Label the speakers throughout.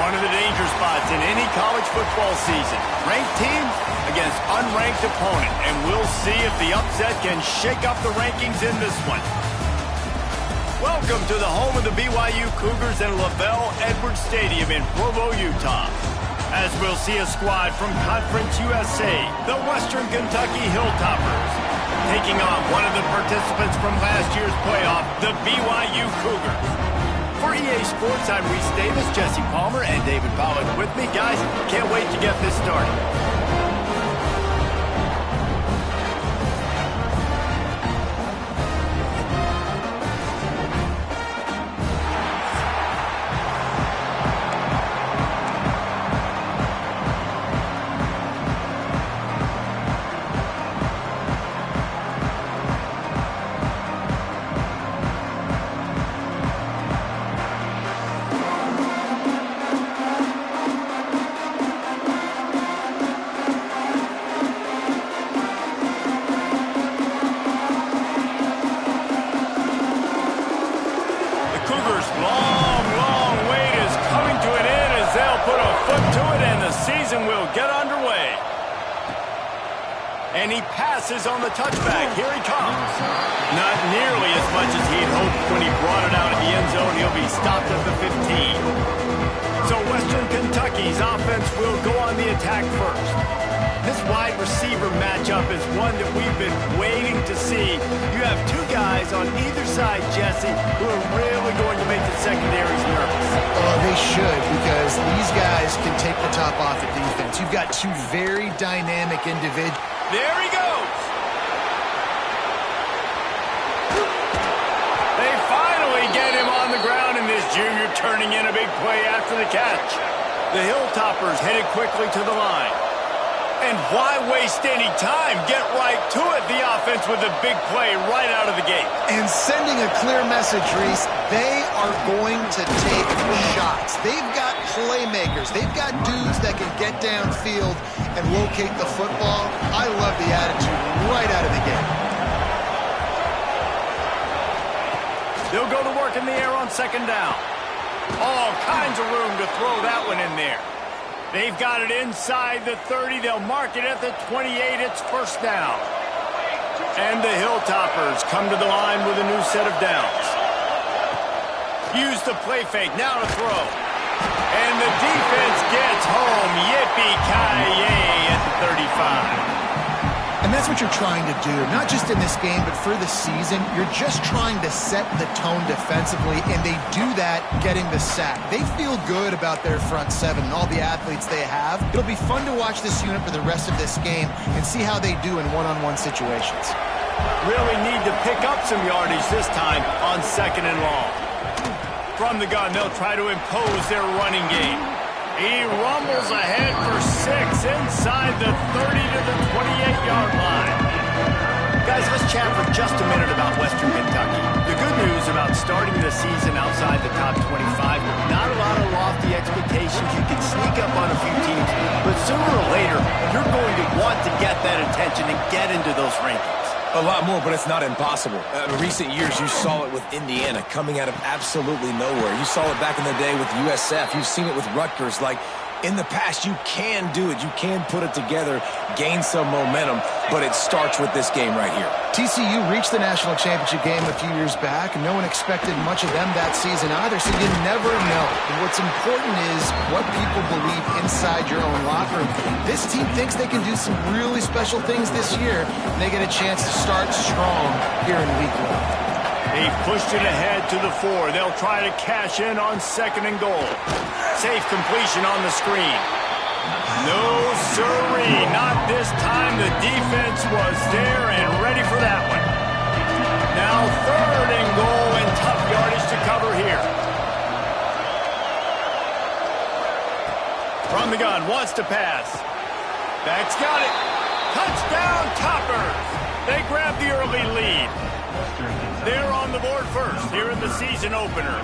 Speaker 1: One of the danger spots in any college football season. Ranked team against unranked opponent. And we'll see if the upset can shake up the rankings in this one. Welcome to the home of the BYU Cougars in LaVell Edwards Stadium in Provo, Utah. As we'll see a squad from Conference USA, the Western Kentucky Hilltoppers, taking on one of the participants from last year's playoff, the BYU Cougars. For EA Sports, I'm Reese Davis, Jesse Palmer, and David Pollack with me. Guys, can't wait to get this started. And he passes on the touchback. Here he comes. Not nearly as much as he'd hoped when he brought it out of the end zone. He'll be stopped at the 15. So Western Kentucky's offense will go on the attack first. This wide receiver matchup is one that we've been waiting to see. You have two guys on either side, Jesse, who are really going to make the secondaries nervous.
Speaker 2: Oh, they should, because these guys can take the top off the defense. You've got two very dynamic individuals.
Speaker 1: There he goes. They finally get him on the ground, and this junior turning in a big play after the catch. The Hilltoppers headed quickly to the line. And why waste any time? Get right to it. The offense with a big play right out of the gate.
Speaker 2: And sending a clear message, Reese, they are going to take shots. They've got playmakers. They've got dudes that can get downfield and locate the football. I love the attitude right out of the gate.
Speaker 1: They'll go to work in the air on second down. All kinds of room to throw that one in there. They've got it inside the 30. They'll mark it at the 28. It's first down. And the Hilltoppers come to the line with a new set of downs. Use the play fake. Now to throw. And the defense gets home. Yippee-ki-yay at the 35.
Speaker 2: And that's what you're trying to do, not just in this game, but for the season. You're just trying to set the tone defensively, and they do that getting the sack. They feel good about their front seven and all the athletes they have. It'll be fun to watch this unit for the rest of this game and see how they do in one-on-one situations.
Speaker 1: Really need to pick up some yardage this time on second and long. From the gun, they'll try to impose their running game. He rumbles ahead for 6 inside the 30 to the 28-yard line. Guys, let's chat for just a minute about Western Kentucky. The good news about starting the season outside the top 25, not a lot of lofty expectations. You can sneak up on a few teams, but sooner or later, you're going to want to get that attention and get into those rankings.
Speaker 3: A lot more, but it's not impossible. In recent years, you saw it with Indiana coming out of absolutely nowhere. You saw it back in the day with USF. You've seen it with Rutgers. Like, in the past, you can do it. You can put it together, gain some momentum, but it starts with this game right here.
Speaker 2: TCU reached the national championship game a few years back, and no one expected much of them that season either, so you never know. And what's important is what people believe inside your own locker room. This team thinks they can do some really special things this year, and they get a chance to start strong here in week 1.
Speaker 1: They pushed it ahead to the 4. They'll try to cash in on second and goal. Safe completion on the screen. No siree, not this time. The defense was there and ready for that one. Now third and goal, and tough yardage to cover here. From the gun, wants to pass. Back's got it. Touchdown, Toppers. They grab the early lead. They're on the board first here in the season opener.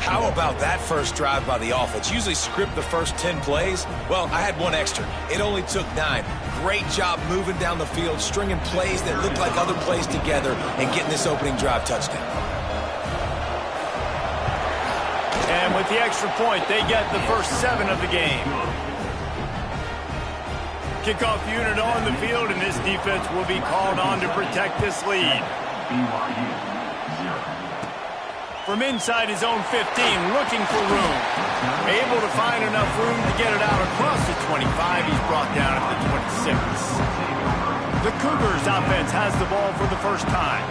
Speaker 3: How about that first drive by the offense? Usually script the first 10 plays. Well, I had one extra. It only took 9. Great job moving down the field, stringing plays that look like other plays together, and getting this opening drive touchdown.
Speaker 1: And time with the extra point. They get the first 7 of the game. Kickoff unit on the field, and this defense will be called on to protect this lead. From inside his own 15, looking for room. Able to find enough room to get it out across the 25. He's brought down at the 26. The Cougars offense has the ball for the first time.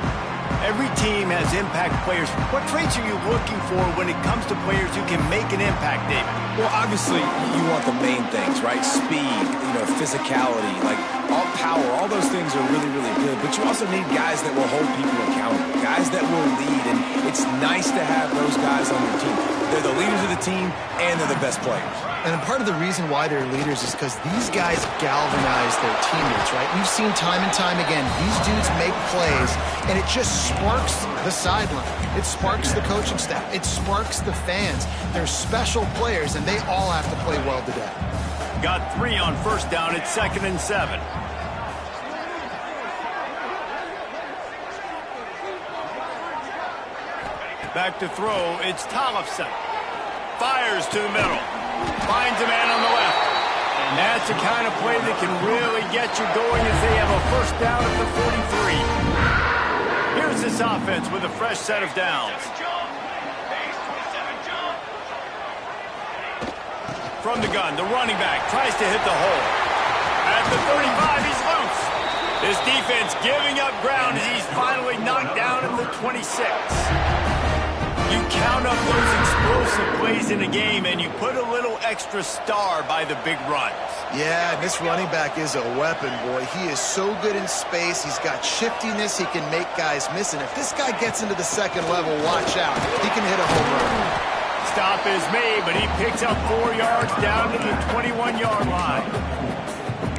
Speaker 1: Every team has impact players. What traits are you looking for when it comes to players who can make an impact, David?
Speaker 3: Well, obviously, you want the main things, right? Speed, physicality, like all power, all those things are really, really good. But you also need guys that will hold people accountable, guys that will lead. And it's nice to have those guys on your team. They're the leaders of the team, and they're the best players.
Speaker 2: And part of the reason why they're leaders is because these guys galvanize their teammates, right? We've seen time and time again, these dudes make plays, and it just sparks the sideline. It sparks the coaching staff. It sparks the fans. They're special players, and they all have to play well today.
Speaker 1: Got 3 on first down. It's 2nd and 7. Back to throw. It's Tollefson. Fires to the middle. Finds a man on the left. And that's the kind of play that can really get you going as they have a first down at the 43. Here's this offense with a fresh set of downs. From the gun, the running back tries to hit the hole. At the 35, he's loose. This defense giving up ground as he's finally knocked down at the 26. You count up those explosive plays in a game, and you put a little extra star by the big runs.
Speaker 2: Yeah, this running back is a weapon, boy. He is so good in space. He's got shiftiness. He can make guys miss. And if this guy gets into the second level, watch out. He can hit a home run.
Speaker 1: Stop is made, but he picks up 4 yards down to the 21-yard line.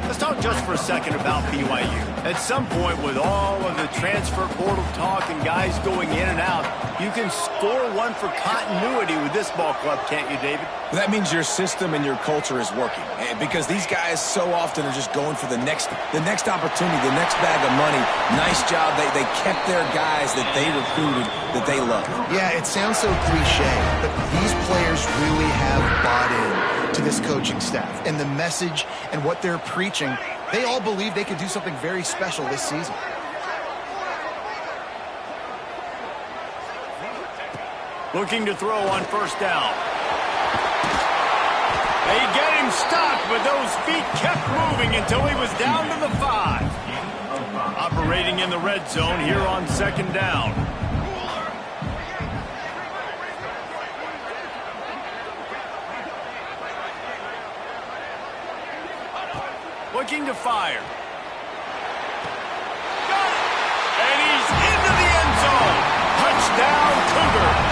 Speaker 1: Let's talk just for a second about BYU. At some point, with all of the transfer portal talk and guys going in and out, you can score one for continuity with this ball club, can't you, David?
Speaker 3: That means your system and your culture is working. Because these guys so often are just going for the next opportunity, the next bag of money. Nice job. They kept their guys that they recruited, that they love.
Speaker 2: Yeah, it sounds so cliche, but these players really have bought in to this coaching staff and the message and what they're preaching. They all believe they could do something very special this season.
Speaker 1: Looking to throw on first down. They get him stopped, but those feet kept moving until he was down to the 5. Operating in the red zone here on 2nd down. Looking to fire. Got it! And he's into the end zone. Touchdown, Cougars.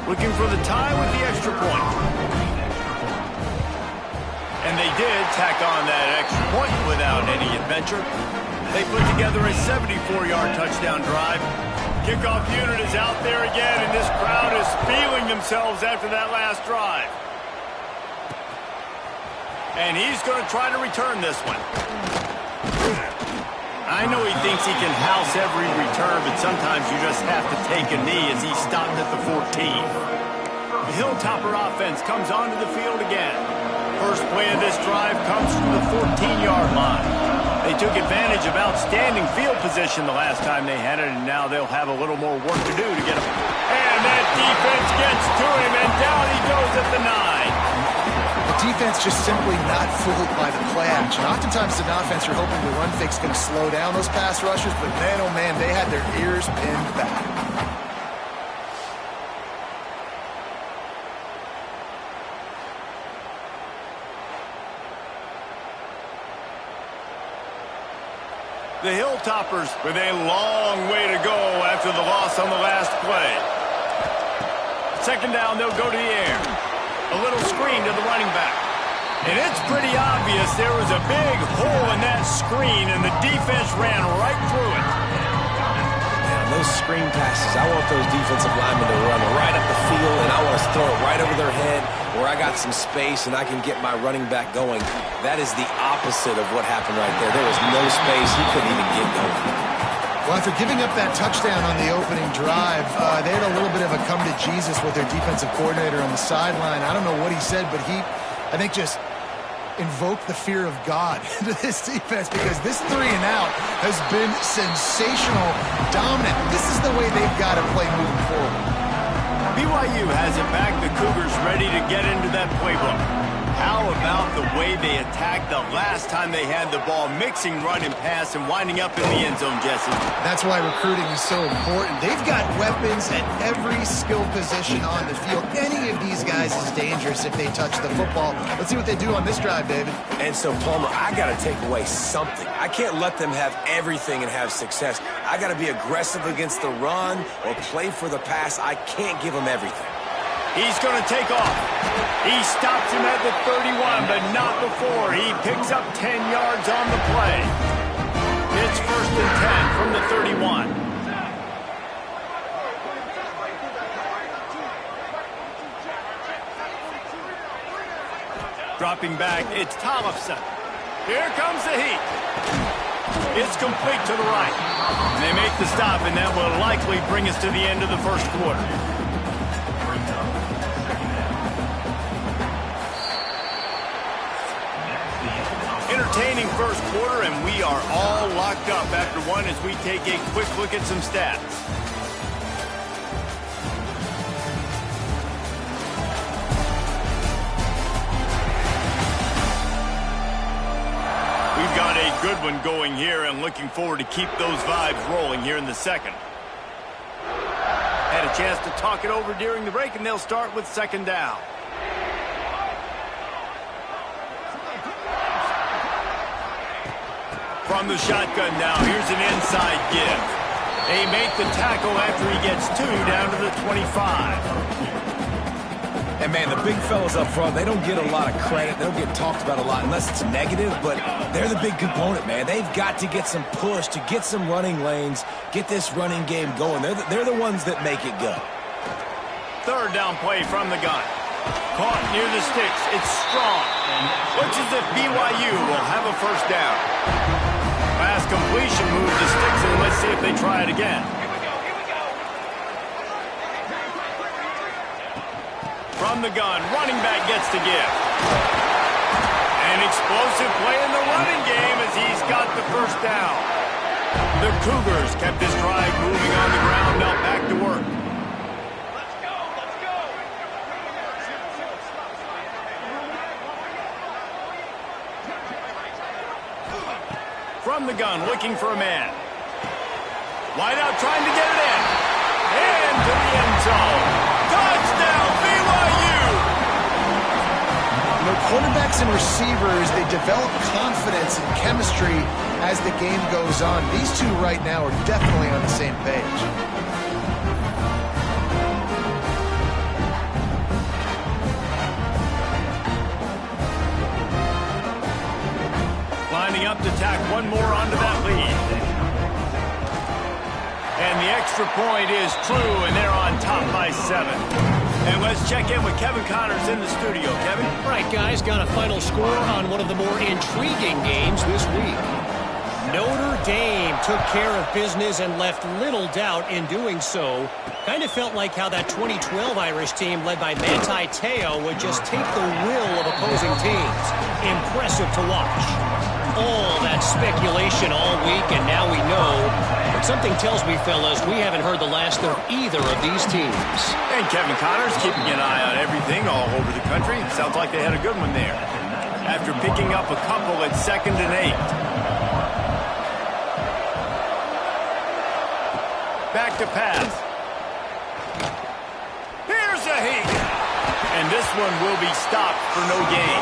Speaker 1: Looking for the tie with the extra point. And they did tack on that extra point without any adventure. They put together a 74-yard touchdown drive. Kickoff unit is out there again, and this crowd is feeling themselves after that last drive. And he's going to try to return this one. I know he thinks he can house every return, but sometimes you just have to take a knee as he stopped at the 14. The Hilltopper offense comes onto the field again. First play of this drive comes from the 14-yard line. They took advantage of outstanding field position the last time they had it, and now they'll have a little more work to do to get him. And that defense gets to him, and down he goes at the 9.
Speaker 2: The defense just simply not fooled by the play action. Oftentimes, as an offense, you're hoping the run fake's going to slow down those pass rushers, but man, oh man, they had their ears pinned back.
Speaker 1: The Hilltoppers with a long way to go after the loss on the last play. 2nd down, they'll go to the air. A little screen to the running back. And it's pretty obvious there was a big hole in that screen, and the defense ran right through it.
Speaker 3: Yeah, those screen passes, I want those defensive linemen to run right up the field, and I want to throw it right over their head where I got some space and I can get my running back going. That is the opposite of what happened right there. There was no space. He couldn't even get going.
Speaker 2: Well, after giving up that touchdown on the opening drive, they had a little bit of a come to Jesus with their defensive coordinator on the sideline. I don't know what he said, but he, I think, just invoke the fear of God into this defense, because this 3-and-out has been sensational, dominant. This is the way they've got to play moving forward.
Speaker 1: BYU has it back. The Cougars ready to get into that playbook. How about the way they attacked the last time they had the ball, mixing run and pass and winding up in the end zone, Jesse?
Speaker 2: That's why recruiting is so important. They've got weapons at every skill position on the field. Any of these guys is dangerous if they touch the football. Let's see what they do on this drive, David.
Speaker 3: And so, Palmer, I got to take away something. I can't let them have everything and have success. I got to be aggressive against the run or play for the pass. I can't give them everything.
Speaker 1: He's going to take off. He stops him at the 31, but not before. He picks up 10 yards on the play. It's 1st and 10 from the 31. Dropping back, it's Tollefson. Here comes the heat. It's complete to the right. And they make the stop, and that will likely bring us to the end of the first quarter. Entertaining first quarter, and we are all locked up after one as we take a quick look at some stats. We've got a good one going here, and looking forward to keep those vibes rolling here in the second. Had a chance to talk it over during the break, and they'll start with 2nd down. From the shotgun now, here's an inside give. They make the tackle after he gets 2 down to the 25.
Speaker 3: And, man, the big fellas up front, they don't get a lot of credit. They don't get talked about a lot unless it's negative, but they're the big component, man. They've got to get some push, to get some running lanes, get this running game going. They're the ones that make it go.
Speaker 1: 3rd down play from the gun. Caught near the sticks. It's Strong. Looks as if BYU will have a 1st down. Pass completion, move the sticks, and let's see if they try it again. From the gun, running back gets the give. An explosive play in the running game as he's got the 1st down. The Cougars kept this drive moving on the ground, now back to work. From the gun, looking for a man. Wide out, trying to get it in. And to the end zone. Touchdown, BYU!
Speaker 2: You know, quarterbacks and receivers, they develop confidence and chemistry as the game goes on. These two right now are definitely on the same page.
Speaker 1: Lining up to tack one more onto that lead. And the extra point is true, and they're on top by 7. And let's check in with Kevin Connors in the studio. Kevin?
Speaker 4: Right, guys, got a final score on one of the more intriguing games this week. Notre Dame took care of business and left little doubt in doing so. Kind of felt like how that 2012 Irish team led by Manti Te'o would just take the will of opposing teams. Impressive to watch. All that speculation all week, and now we know. But something tells me, fellas, we haven't heard the last of either of these teams.
Speaker 1: And Kevin Connors keeping an eye on everything all over the country. Sounds like they had a good one there. After picking up a couple at 2nd and 8. Back to pass. Here's a heat. And this one will be stopped for no gain.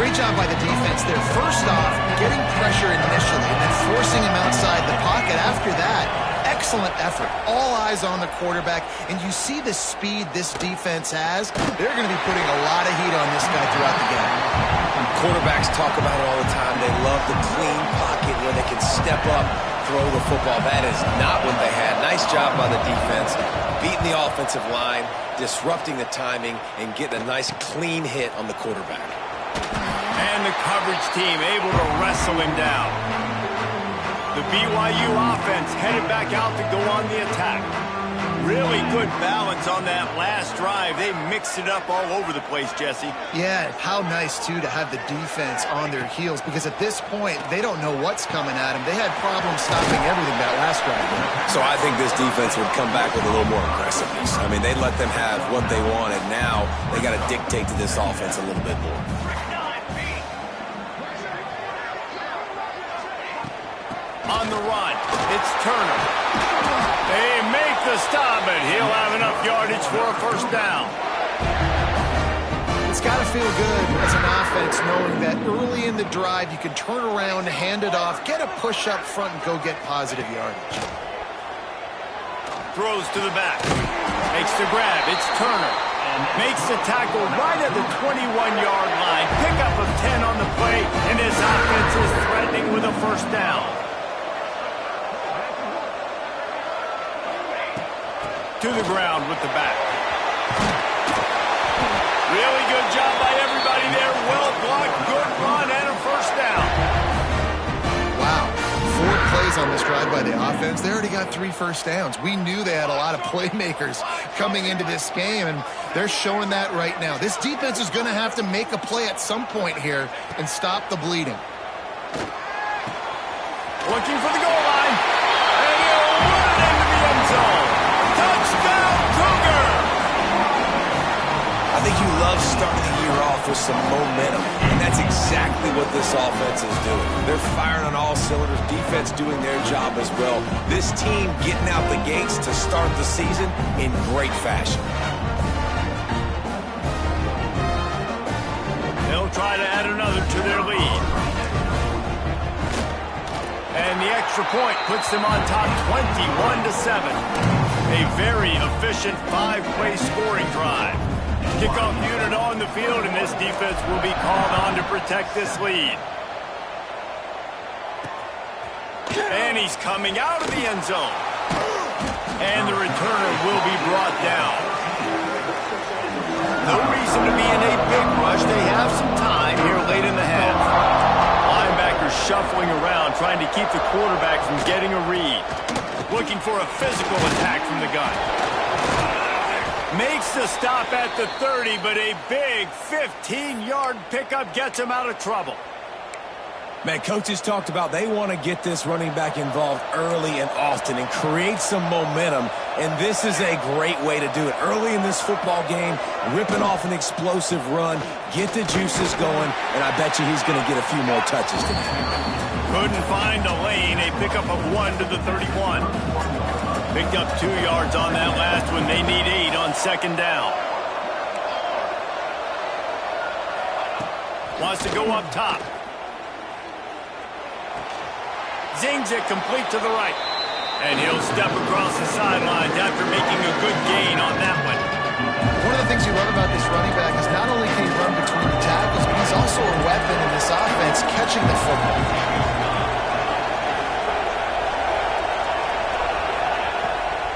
Speaker 2: Great job by the defense there. First off, getting pressure initially and then forcing him outside the pocket. After that, excellent effort. All eyes on the quarterback. And you see the speed this defense has. They're going to be putting a lot of heat on this guy throughout the game.
Speaker 3: Quarterbacks talk about it all the time. They love the clean pocket where they can step up throw the football. That is not what they had. Nice job by the defense, beating the offensive line, disrupting the timing, and getting a nice clean hit on the quarterback.
Speaker 1: And the coverage team able to wrestle him down. The BYU offense headed back out to go on the attack. Really good balance on that last drive. They mixed it up all over the place, Jesse.
Speaker 2: Yeah, how nice, too, to have the defense on their heels, because at this point, they don't know what's coming at them. They had problems stopping everything that last drive.
Speaker 3: So I think this defense would come back with a little more aggressiveness. I mean, they let them have what they wanted. Now they got to dictate to this offense a little bit more.
Speaker 1: On the run, it's Turner. They make the stop, but he'll have enough yardage for a first down.
Speaker 2: It's got to feel good as an offense knowing that early in the drive you can turn around, hand it off, get a push up front, and go get positive yardage.
Speaker 1: Throws to the back. Makes the grab. It's Turner. Makes the tackle right at the 21-yard line. Pickup of 10 on the play, and his offense is threatening with a first down. To the ground with the back. Really good job by everybody there. Well blocked, good run, and a first down.
Speaker 2: Wow. 4 plays on this drive by the offense. They already got 3 first downs. We knew they had a lot of playmakers coming into this game, and they're showing that right now. This defense is going to have to make a play at some point here and stop the bleeding.
Speaker 1: Looking for the goal line. And he'll run it into the end zone. Touchdown, Cougar!
Speaker 3: I think you love starting the year off with some momentum, and that's exactly what this offense is doing. They're firing on all cylinders, defense doing their job as well. This team getting out the gates to start the season in great fashion.
Speaker 1: They'll try to add another to their lead. And the extra point puts them on top 21-7. A very efficient 5-play scoring drive. Kickoff unit on the field, and this defense will be called on to protect this lead. And he's coming out of the end zone. And the returner will be brought down. No reason to be in a big rush. They have some time here late in the half. Linebackers shuffling around, trying to keep the quarterback from getting a read. Looking for a physical attack from the gun. Makes the stop at the 30, but a big 15-yard pickup gets him out of trouble.
Speaker 3: Man, coaches talked about they want to get this running back involved early and often and create some momentum, and this is a great way to do it. Early in this football game, ripping off an explosive run, get the juices going, and I bet you he's going to get a few more touches today.
Speaker 1: Couldn't find a lane, a pickup of 1 to the 31. Picked up 2 yards on that last one. They need 8 on second down. Wants to go up top. Zings it complete to the right. And he'll step across the sidelines after making a good gain on that one.
Speaker 2: One of the things you love about this running back is not only can he run between the tackles, but he's also a weapon in this offense catching the football.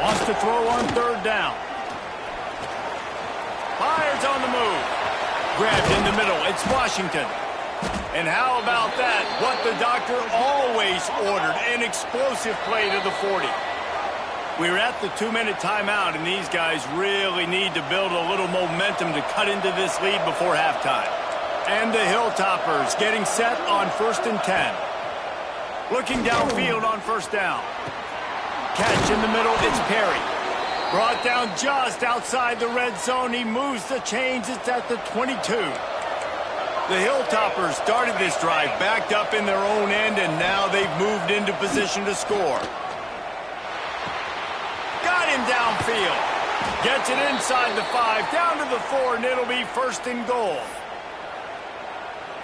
Speaker 1: Wants to throw on third down. Fires on the move. Grabbed in the middle. It's Washington. And how about that? What the doctor always ordered. An explosive play to the 40. We're at the 2-minute timeout, and these guys really need to build a little momentum to cut into this lead before halftime. And the Hilltoppers getting set on 1st and 10. Looking downfield on first down. Catch in the middle, it's Perry. Brought down just outside the red zone. He moves the chains. It's at the 22. The Hilltoppers started this drive backed up in their own end, and now they've moved into position to score. Got him downfield. Gets it inside the 5, down to the 4, and it'll be 1st and goal.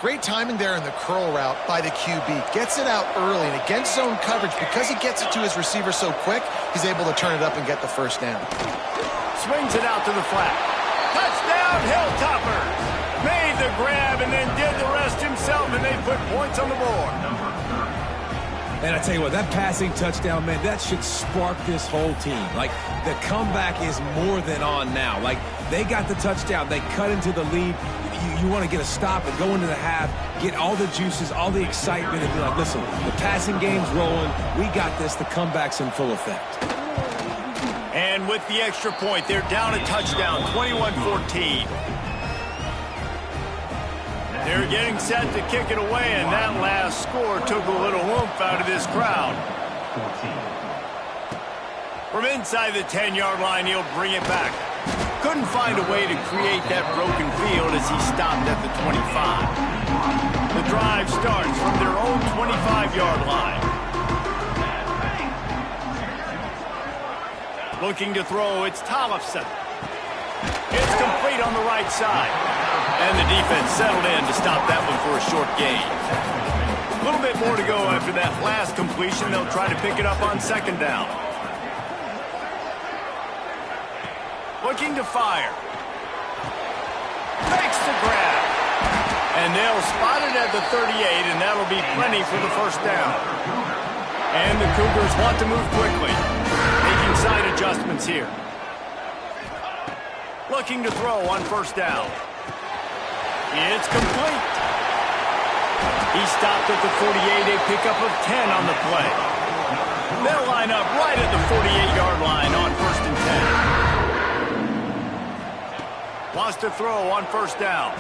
Speaker 2: Great timing there in the curl route by the QB. Gets it out early, and against zone coverage, because he gets it to his receiver so quick, he's able to turn it up and get the first down.
Speaker 1: Swings it out to the flat. Touchdown, Hilltoppers! Made the grab and then did the rest himself, and they put points on the board.
Speaker 3: And I tell you what, that passing touchdown, man, that should spark this whole team. Like, the comeback is more than on now. Like, they got the touchdown. They cut into the lead. You want to get a stop and go into the half, get all the juices, all the excitement, and be like, listen, the passing game's rolling. We got this. The comeback's in full effect.
Speaker 1: And with the extra point, they're down a touchdown, 21-14. They're getting set to kick it away, and that last score took a little oomph out of this crowd. From inside the 10-yard line, he'll bring it back. Couldn't find a way to create that broken field as he stopped at the 25. The drive starts from their own 25-yard line. Looking to throw, it's Tollefson. It's complete on the right side. And the defense settled in to stop that one for a short gain. A little bit more to go after that last completion. They'll try to pick it up on second down. Looking to fire. Makes the grab. And they'll spot it at the 38, and that'll be plenty for the first down. And the Cougars want to move quickly. Making side adjustments here. Looking to throw on first down. It's complete. He stopped at the 48, a pickup of 10 on the play. They'll line up right at the 48-yard line on first and 10. Wants to throw on first down.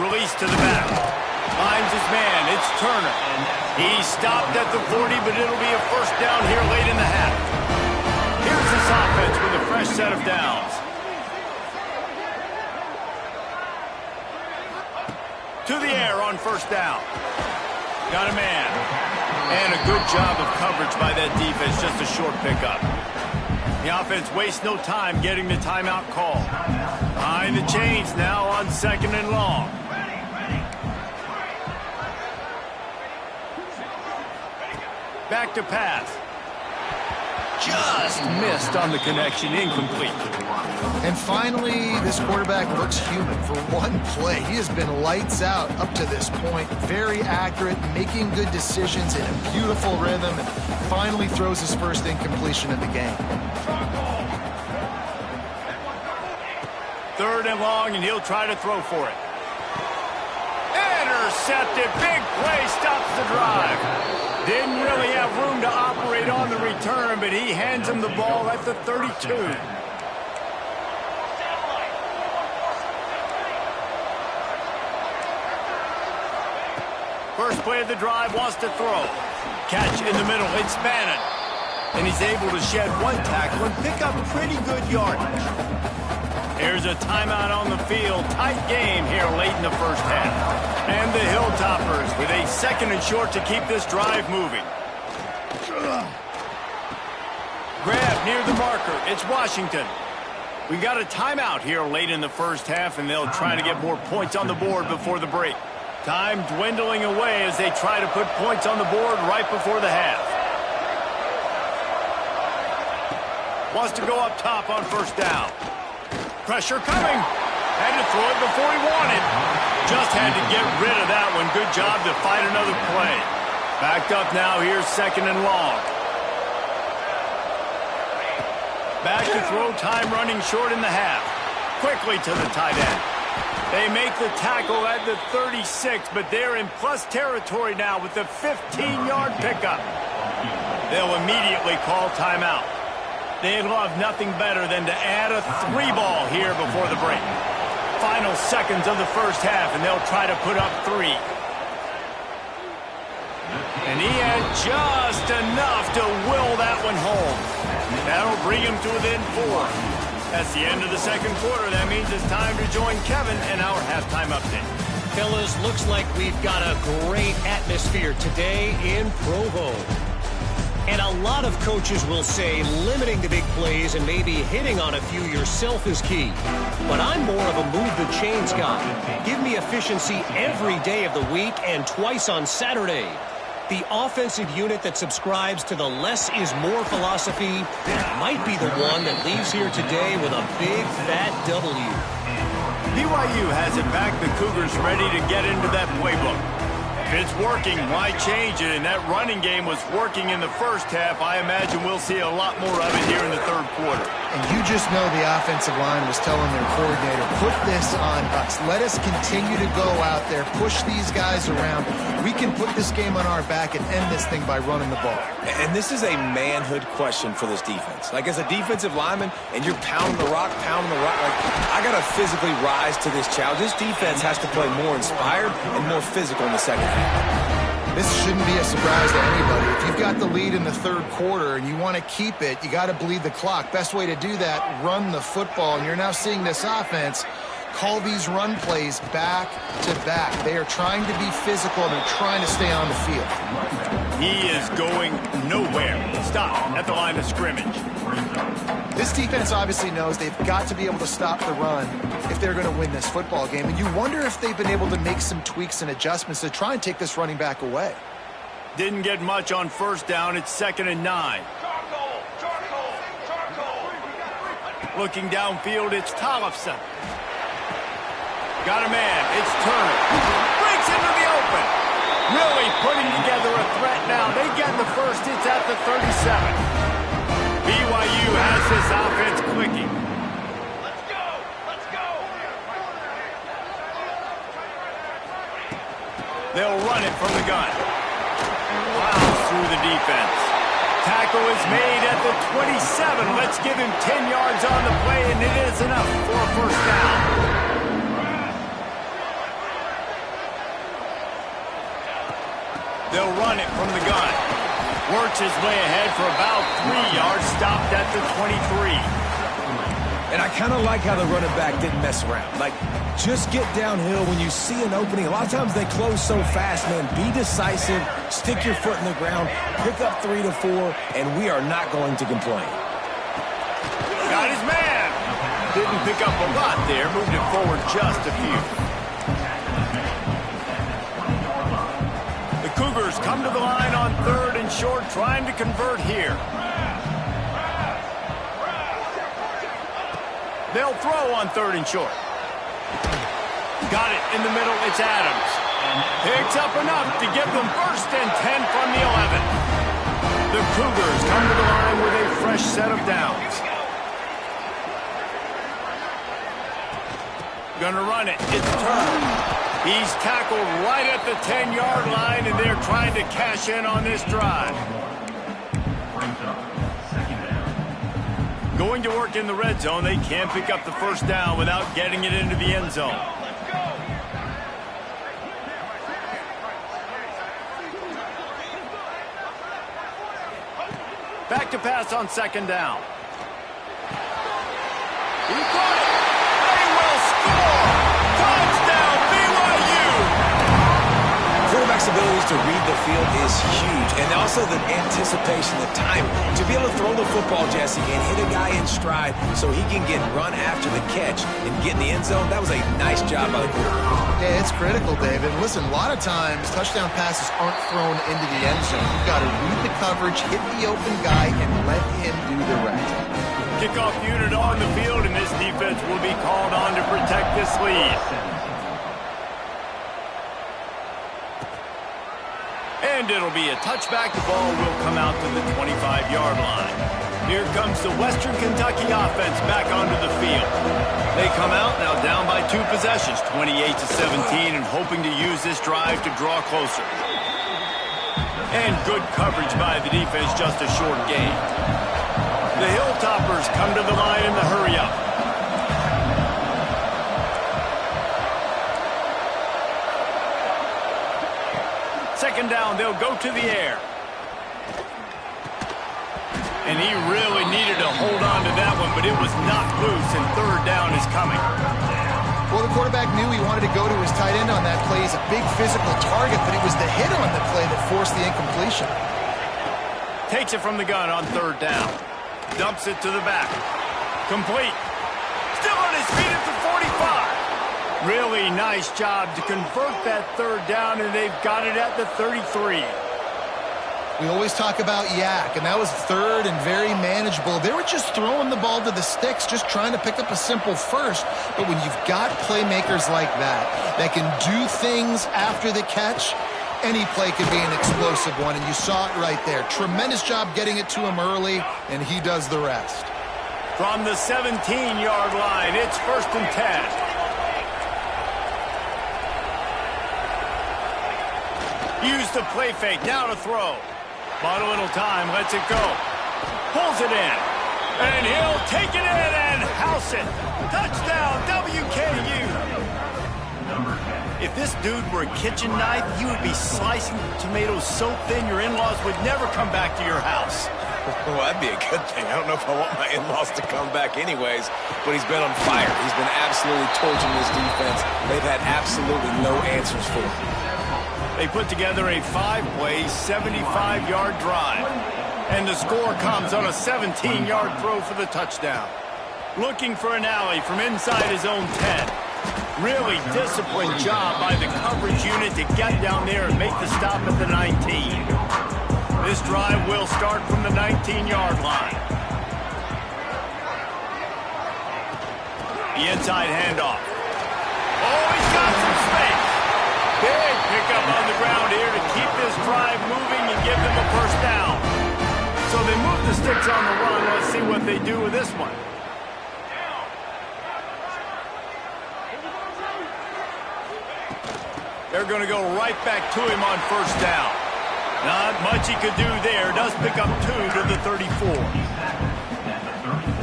Speaker 1: Release to the back. Finds his man. It's Turner. He stopped at the 40, but it'll be a first down here late in the half. Here's this offense with a fresh set of downs. To the air on first down. Got a man. And a good job of coverage by that defense. Just a short pickup. The offense wastes no time getting the timeout call. Behind the chains now on second and long. Back to pass. Just missed on the connection. Incomplete.
Speaker 2: And finally, this quarterback looks human for one play. He has been lights out up to this point. Very accurate, making good decisions in a beautiful rhythm, and finally throws his first incompletion of the game.
Speaker 1: Third and long, and he'll try to throw for it. Intercepted. Big play stops the drive. Didn't really have room to operate on the return, but he hands him the ball at the 32. First play of the drive, wants to throw. Catch in the middle, it's Bannon. And he's able to shed one tackle and pick up pretty good yardage. Here's a timeout on the field. Tight game here late in the first half. And the Hilltoppers with a second and short to keep this drive moving. Grab near the marker. It's Washington. We got a timeout here late in the first half, and they'll try to get more points on the board before the break. Time dwindling away as they try to put points on the board right before the half. Wants to go up top on first down. Pressure coming. Had to throw it before he wanted. Just had to get rid of that one. Good job to fight another play. Backed up now. Here's second and long. Back to throw time running short in the half. Quickly to the tight end. They make the tackle at the 36, but they're in plus territory now with the 15-yard pickup. They'll immediately call timeout. They'd love nothing better than to add a 3-ball here before the break. Final seconds of the first half, and they'll try to put up 3. And he had just enough to will that one home. That'll bring him to within 4. That's the end of the second quarter. That means it's time to join Kevin in our halftime update.
Speaker 4: Fellas, looks like we've got a great atmosphere today in Provo. And a lot of coaches will say limiting the big plays and maybe hitting on a few yourself is key. But I'm more of a move the chains guy. Give me efficiency every day of the week and twice on Saturday. The offensive unit that subscribes to the less is more philosophy might be the one that leaves here today with a big fat W.
Speaker 1: BYU has it back. The Cougars ready to get into that playbook. Fitz it's working, why change it? And that running game was working in the first half. I imagine we'll see a lot more of it here in the third quarter.
Speaker 2: And you just know the offensive line was telling their coordinator, put this on us. Let us continue to go out there, push these guys around. We can put this game on our back and end this thing by running the ball.
Speaker 3: And this is a manhood question for this defense. Like, as a defensive lineman, and you're pounding the rock, like, I got to physically rise to this challenge. This defense has to play more inspired and more physical in the second half.
Speaker 2: This shouldn't be a surprise to anybody. If you've got the lead in the third quarter and you want to keep it, you got to bleed the clock. Best way to do that, run the football. And you're now seeing this offense call these run plays back to back. They are trying to be physical and they're trying to stay on the field.
Speaker 1: He is going nowhere. Stop at the line of scrimmage.
Speaker 2: This defense obviously knows they've got to be able to stop the run if they're going to win this football game. And you wonder if they've been able to make some tweaks and adjustments to try and take this running back away.
Speaker 1: Didn't get much on first down. It's 2nd and 9. Looking downfield, it's Tollefson. Got a man. It's Turner. Breaks into the open. Really putting together a threat now. They get the first. It's at the 37. BYU has this offense clicking. Let's go! Let's go! They'll run it from the gun. Plows through the defense. Tackle is made at the 27. Let's give him 10 yards on the play, and it is enough for a first down. They'll run it from the gun. Works his way ahead for about 3 yards, stopped at the 23.
Speaker 3: And I kind of like how the running back didn't mess around. Like, just get downhill when you see an opening. A lot of times they close so fast, man. Be decisive, stick your foot in the ground, pick up 3 to 4, and we are not going to complain.
Speaker 1: Got his man. Didn't pick up a lot there, moved it forward just a few. Cougars come to the line on 3rd and short, trying to convert here. They'll throw on 3rd and short. Got it in the middle. It's Adams. Picks up enough to give them 1st and 10 from the 11. The Cougars come to the line with a fresh set of downs. Gonna run it. It's Turner. He's tackled right at the 10-yard line, and they're trying to cash in on this drive. Going to work in the red zone. They can't pick up the first down without getting it into the end zone. Back to pass on 2nd down. He got it. They will score. Touchdown, BYU.
Speaker 3: Quarterback's abilities to read the field is huge, and also the anticipation, the time to be able to throw the football, Jesse, and hit a guy in stride so he can get run after the catch and get in the end zone. That was a nice job by the quarterback.
Speaker 2: Yeah, it's critical, David. Listen, a lot of times touchdown passes aren't thrown into the end zone. You've got to read the coverage, hit the open guy, and let him do the rest.
Speaker 1: Kickoff unit on the field, and this defense will be called on to protect this lead. And it'll be a touchback. The ball will come out to the 25-yard line. Here comes the Western Kentucky offense back onto the field. They come out now down by 2 possessions, 28-17, and hoping to use this drive to draw closer. And good coverage by the defense, just a short gain. The Hilltoppers come to the line in the hurry-up. Second down, they'll go to the air. And he really needed to hold on to that one, but it was knocked loose, and 3rd down is coming.
Speaker 2: Well, the quarterback knew he wanted to go to his tight end on that play. He's a big physical target, but it was the hit on the play that forced the incompletion.
Speaker 1: Takes it from the gun on 3rd down. Dumps it to the back. Complete. Still on his feet at the 45. Really nice job to convert that 3rd down, and they've got it at the 33.
Speaker 2: We always talk about Yak, and that was 3rd and very manageable. They were just throwing the ball to the sticks, just trying to pick up a simple first. But when you've got playmakers like that can do things after the catch, Any play could be an explosive one, and you saw it right there. Tremendous job getting it to him early, and he does the rest.
Speaker 1: From the 17-yard line, it's 1st and 10. Use the play fake, now to throw. Bought a little time, lets it go. Pulls it in. And he'll take it in and house it. Touchdown, WKU. If this dude were a kitchen knife, he would be slicing tomatoes so thin your in-laws would never come back to your house.
Speaker 3: Well, that'd be a good thing. I don't know if I want my in-laws to come back anyways, but he's been on fire. He's been absolutely torching this defense. They've had absolutely no answers for him.
Speaker 1: They put together a 5-play, 75-yard drive. And the score comes on a 17-yard throw for the touchdown. Looking for an alley from inside his own 10. Really disciplined job by the coverage unit to get down there and make the stop at the 19. This drive will start from the 19-yard line. The inside handoff. Oh, he's got some space. Big pickup on the ground here to keep this drive moving and give them a first down. So they move the sticks on the run. Let's see what they do with this one. They're going to go right back to him on first down. Not much he could do there. Does pick up 2 to the 34.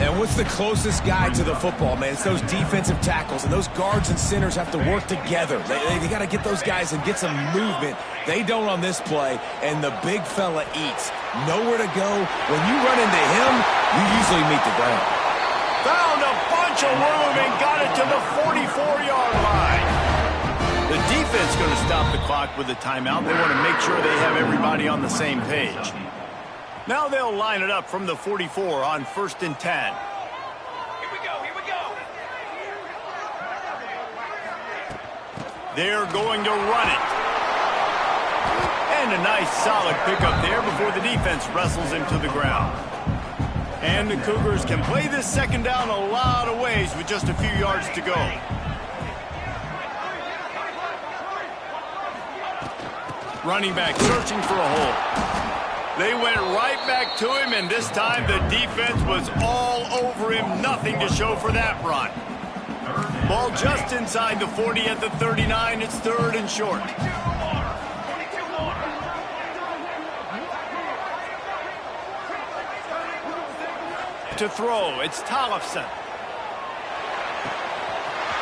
Speaker 3: And what's the closest guy to the football, man? It's those defensive tackles, and those guards and centers have to work together. They got to get those guys and get some movement. They don't on this play, and the big fella eats. Nowhere to go. When you run into him, you usually meet the ground.
Speaker 1: Found a bunch of room and got it to the 44-yard line. The defense going to stop the clock with a timeout. They want to make sure they have everybody on the same page. Now they'll line it up from the 44 on 1st and 10.
Speaker 5: Here we go, here we go.
Speaker 1: They're going to run it. And a nice solid pickup there before the defense wrestles him to the ground. And the Cougars can play this second down a lot of ways with just a few yards to go. Running back searching for a hole. They went right back to him, and this time the defense was all over him. Nothing to show for that run. Ball just inside the 40 at the 39. It's 3rd and short. To throw, it's Tollefson.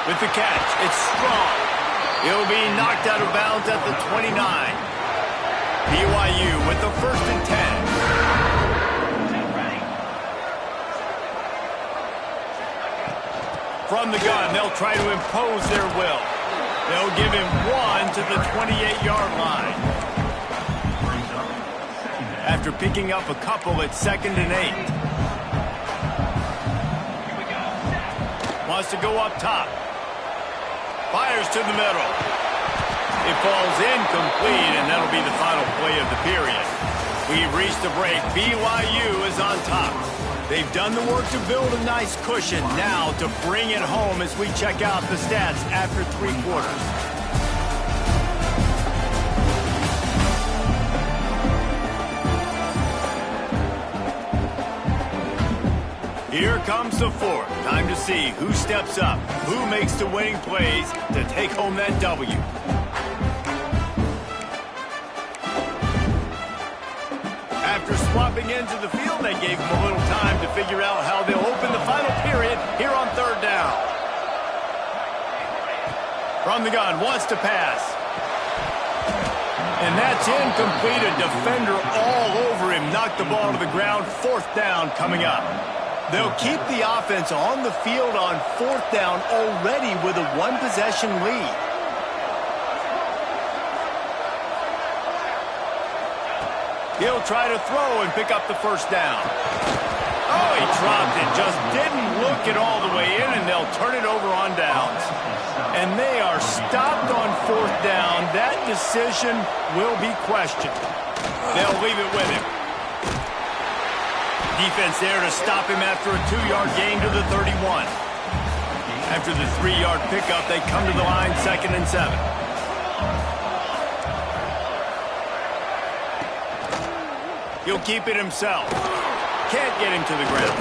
Speaker 1: With the catch, it's Strong. He'll be knocked out of bounds at the 29. BYU with the 1st and 10. From the gun, they'll try to impose their will. They'll give him 1 to the 28-yard line. After picking up a couple, it's 2nd and 8. Wants to go up top. Fires to the middle. It falls incomplete, and that'll be the final play of the period. We've reached the break. BYU is on top. They've done the work to build a nice cushion. Now to bring it home as we check out the stats after 3 quarters. Here comes the 4th. Time to see who steps up, who makes the winning plays to take home that W. After swapping into the field, they gave him a little time to figure out how they'll open the final period here on 3rd down. From the gun, wants to pass. And that's incomplete. A defender all over him. Knocked the ball to the ground. 4th down coming up. They'll keep the offense on the field on 4th down already with a 1-possession lead. He'll try to throw and pick up the 1st down. Oh, he dropped it. Just didn't look it all the way in, and they'll turn it over on downs. And they are stopped on 4th down. That decision will be questioned. They'll leave it with him. Defense there to stop him after a 2-yard gain to the 31. After the 3-yard pickup, they come to the line 2nd and 7. He'll keep it himself. Can't get him to the ground.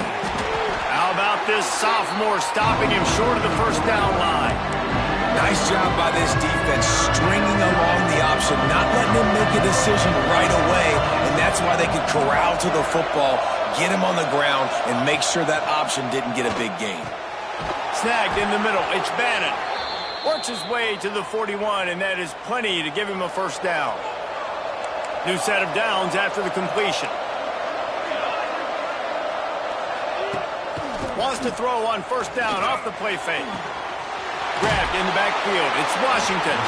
Speaker 1: How about this sophomore stopping him short of the first down line?
Speaker 3: Nice job by this defense, stringing along the option, not letting him make a decision right away, and that's why they could corral to the football, get him on the ground, and make sure that option didn't get a big gain.
Speaker 1: Snagged in the middle. It's Bannon. Works his way to the 41, and that is plenty to give him a first down. New set of downs after the completion. Wants to throw on first down off the play fake. Grabbed in the backfield. It's Washington.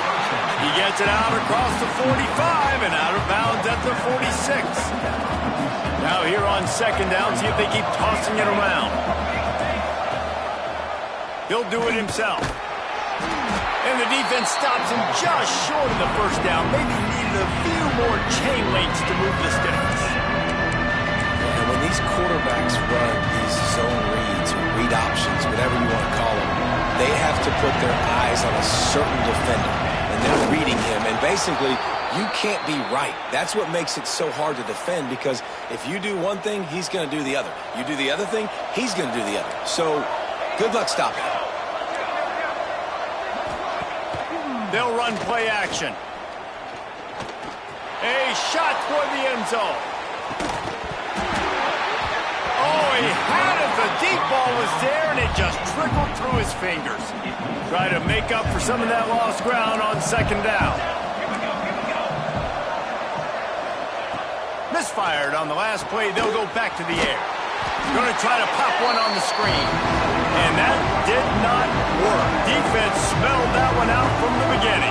Speaker 1: He gets it out across the 45 and out of bounds at the 46. Now here on second down, see if they keep tossing it around. He'll do it himself. And the defense stops him just short of the first down. Maybe needed a few more chain links to move the sticks.
Speaker 3: And when these quarterbacks run these zone reads or read options, whatever you want to call them, they have to put their eyes on a certain defender. And they're reading him. And basically, you can't be right. That's what makes it so hard to defend, because if you do one thing, he's going to do the other. You do the other thing, he's going to do the other. So good luck stopping him.
Speaker 1: They'll run play action. A shot toward the end zone. Oh, he had it. The deep ball was there, and it just trickled through his fingers. Try to make up for some of that lost ground on second down. Misfired on the last play. They'll go back to the air. Going to try to pop one on the screen. And that did not work. Defense smelled that one out from the beginning.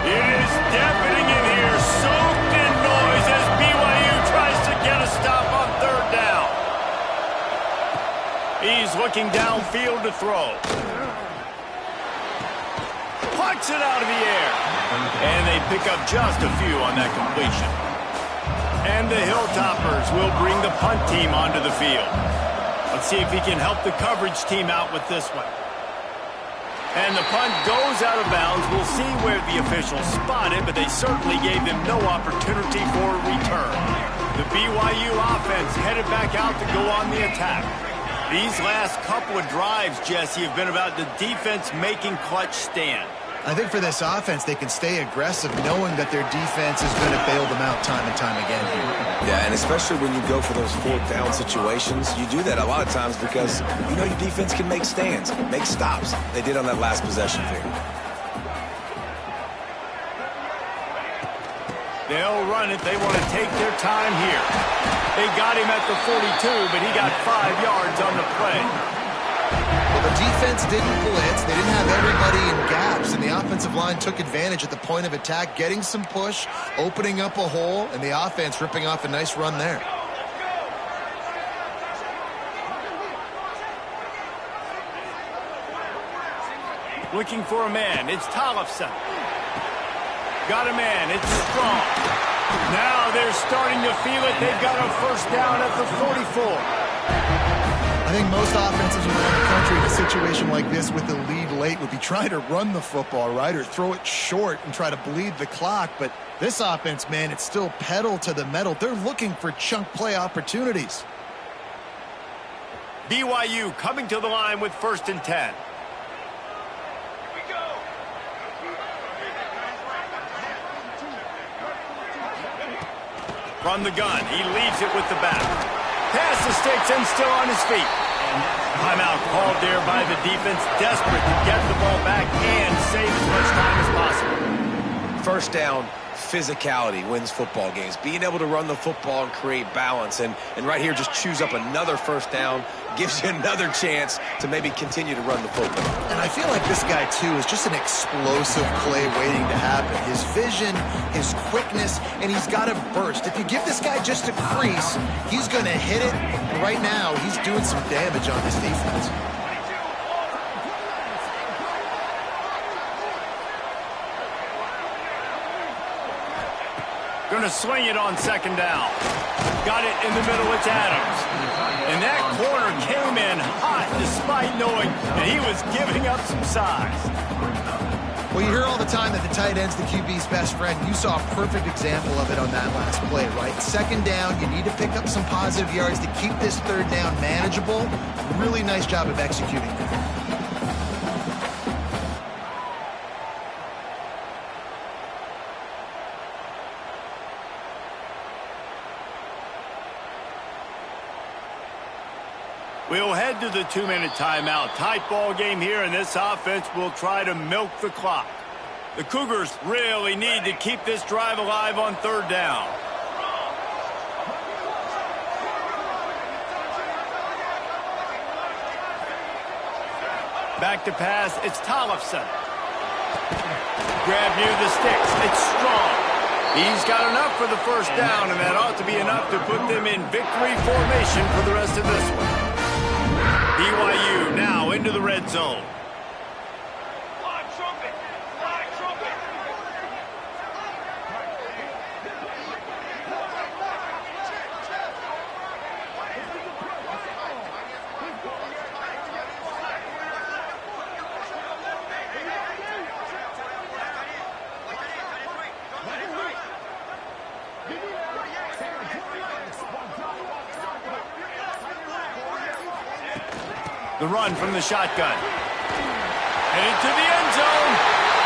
Speaker 1: It is deafening in here, soaked in noise as BYU tries to get a stop on third down. He's looking downfield to throw. Plucks it out of the air. And they pick up just a few on that completion. And the Hilltoppers will bring the punt team onto the field. Let's see if he can help the coverage team out with this one. And the punt goes out of bounds. We'll see where the officials spot it, but they certainly gave them no opportunity for a return. The BYU offense headed back out to go on the attack. These last couple of drives, Jesse, have been about the defense making clutch stand.
Speaker 2: I think for this offense, they can stay aggressive knowing that their defense is going to bail them out time and time again here.
Speaker 3: Yeah, and especially when you go for those fourth down situations, you do that a lot of times because you know your defense can make stands, make stops. They did on that last possession for you.
Speaker 1: They'll run it. They want to take their time here. They got him at the 42, but he got 5 yards on the play.
Speaker 2: Well, the defense didn't blitz. They didn't have everybody in gaps, and the offensive line took advantage at the point of attack, getting some push, opening up a hole, and the offense ripping off a nice run there.
Speaker 1: Looking for a man. It's Tollefson. Got a man. It's Strong. Now they're starting to feel it. They've got a first down at the 44.
Speaker 2: I think most offenses around the country in a situation like this with the lead late would be trying to run the football, right, or throw it short and try to bleed the clock. But this offense, man, it's still pedal to the metal. They're looking for chunk play opportunities.
Speaker 1: BYU coming to the line with 1st and 10. From the gun, he leaves it with the back. Past the sticks and still on his feet. Timeout called there by the defense, desperate to get the ball back and save as much time as possible.
Speaker 3: First down, physicality wins football games. Being able to run the football and create balance. And right here, just choose up another first down, gives you another chance to maybe continue to run the football.
Speaker 2: And I feel like this guy, too, is just an explosive play waiting to happen. His vision, his quickness, and he's got a burst. If you give this guy just a crease, he's going to hit it. And right now, he's doing some damage on this defense.
Speaker 1: Going to swing it on second down. Got it in the middle. It's Adams. And that corner came in hot despite knowing that he was giving up some size.
Speaker 2: Well, you hear all the time that the tight end's the QB's best friend. You saw a perfect example of it on that last play, right? Second down, you need to pick up some positive yards to keep this third down manageable. Really nice job of executing that.
Speaker 1: We'll head to the 2-minute timeout. Tight ball game here, and this offense will try to milk the clock. The Cougars really need to keep this drive alive on third down. Back to pass, it's Tollefson. Grab near the sticks, it's Strong. He's got enough for the first down, and that ought to be enough to put them in victory formation for the rest of this one. BYU now into the red zone. The run from the shotgun. Headed to the end zone.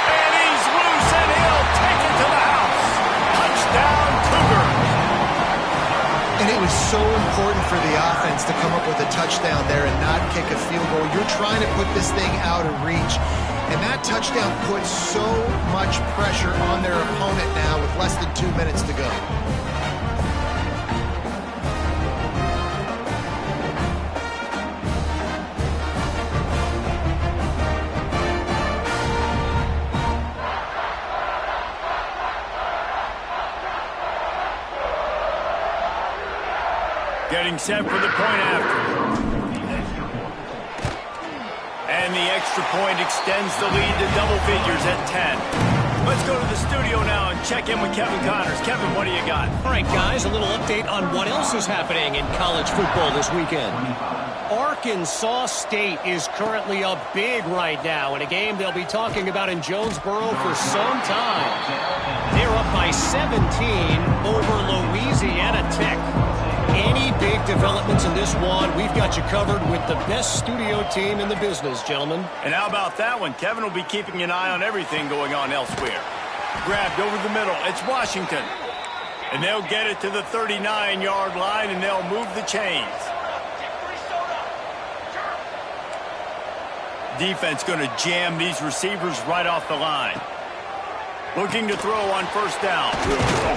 Speaker 1: And he's loose, and he'll take it to the house. Touchdown, Cougars.
Speaker 2: And it was so important for the offense to come up with a touchdown there and not kick a field goal. You're trying to put this thing out of reach. And that touchdown puts so much pressure on their opponent now with less than 2 minutes to go.
Speaker 1: Getting set for the point after. And the extra point extends the lead to double figures at 10. Let's go to the studio now and check in with Kevin Connors. Kevin, what do you got?
Speaker 4: All right, guys, a little update on what else is happening in college football this weekend. Arkansas State is currently up big right now in a game they'll be talking about in Jonesboro for some time. They're up by 17 over Louisiana Tech. Any big developments in this one, we've got you covered with the best studio team in the business, gentlemen.
Speaker 1: And how about that one? Kevin will be keeping an eye on everything going on elsewhere. Grabbed over the middle. It's Washington. And they'll get it to the 39-yard line, and they'll move the chains. Defense going to jam these receivers right off the line. Looking to throw on first down.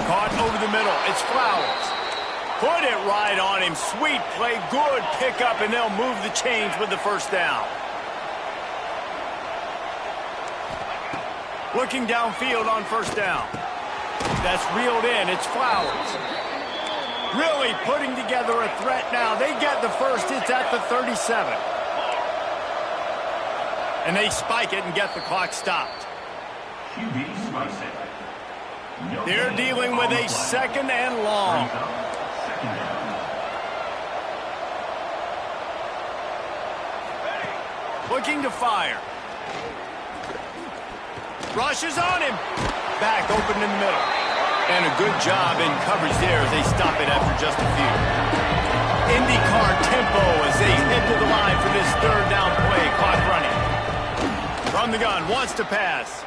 Speaker 1: Caught over the middle. It's Flowers. Put it right on him. Sweet play. Good pickup, and they'll move the chains with the first down. Looking downfield on first down. That's reeled in. It's Flowers. Really putting together a threat now. They get the first. It's at the 37. And they spike it and get the clock stopped. They're dealing with a second and long. Looking to fire. Rushes on him. Back open in the middle. And a good job in coverage there as they stop it after just a few. IndyCar tempo as they head to the line for this third down play. Clock running. From the gun, wants to pass.